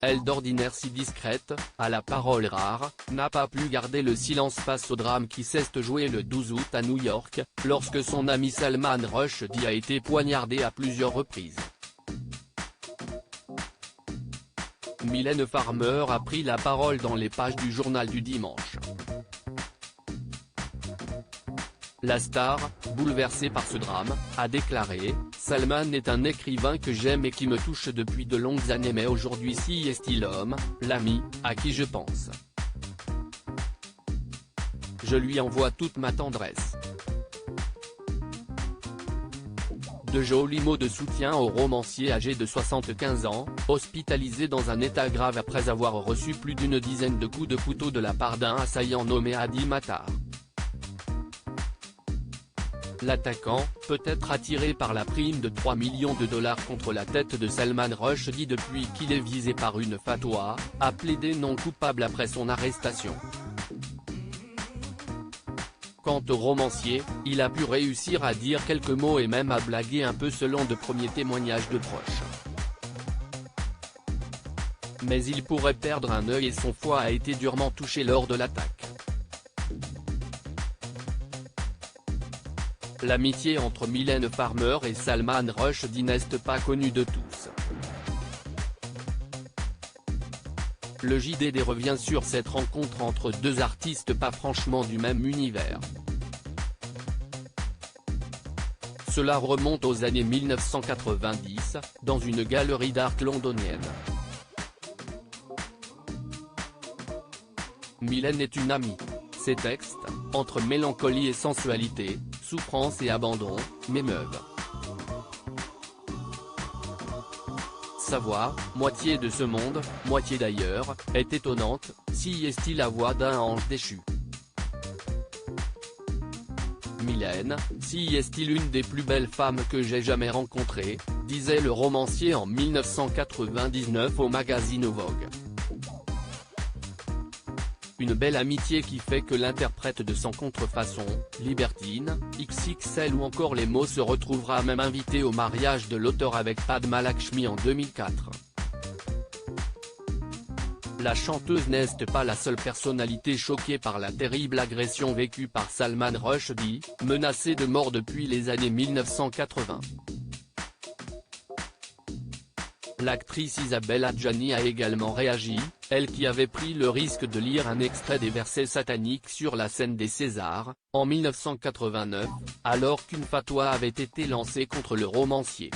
elle d'ordinaire si discrète, à la parole rare, n'a pas pu garder le silence face au drame qui s'est joué le 12 août à New York, lorsque son ami Salman Rushdie a été poignardé à plusieurs reprises. Mylène Farmer a pris la parole dans les pages du journal du dimanche. La star, bouleversée par ce drame, a déclaré « Salman est un écrivain que j'aime et qui me touche depuis de longues années, mais aujourd'hui si est-il l'homme, l'ami, à qui je pense. Je lui envoie toute ma tendresse. » De jolis mots de soutien au romancier âgé de 75 ans, hospitalisé dans un état grave après avoir reçu plus d'une dizaine de coups de couteau de la part d'un assaillant nommé Adi Matar. L'attaquant, peut-être attiré par la prime de 3 millions de dollars contre la tête de Salman Rushdie depuis qu'il est visé par une fatwa, a plaidé non coupable après son arrestation. Quant au romancier, il a pu réussir à dire quelques mots et même à blaguer un peu selon de premiers témoignages de proches. Mais il pourrait perdre un œil et son foie a été durement touché lors de l'attaque. L'amitié entre Mylène Farmer et Salman Rushdie n'est pas connue de tous. Le JDD revient sur cette rencontre entre deux artistes pas franchement du même univers. Cela remonte aux années 1990, dans une galerie d'art londonienne. Mylène est une amie. Ses textes, entre mélancolie et sensualité, souffrance et abandon, m'émeuvent. Sa voix, moitié de ce monde, moitié d'ailleurs, est étonnante, si est-il la voix d'un ange déchu. Mylène, si est-il une des plus belles femmes que j'ai jamais rencontrées, disait le romancier en 1999 au magazine Vogue. Une belle amitié qui fait que l'interprète de Sans contrefaçon, Libertine, XXL ou encore Les mots se retrouvera même invité au mariage de l'auteur avec Padma Lakshmi en 2004. La chanteuse n'est pas la seule personnalité choquée par la terrible agression vécue par Salman Rushdie, menacé de mort depuis les années 1980. L'actrice Isabelle Adjani a également réagi, elle qui avait pris le risque de lire un extrait des versets sataniques sur la scène des Césars, en 1989, alors qu'une fatwa avait été lancée contre le romancier.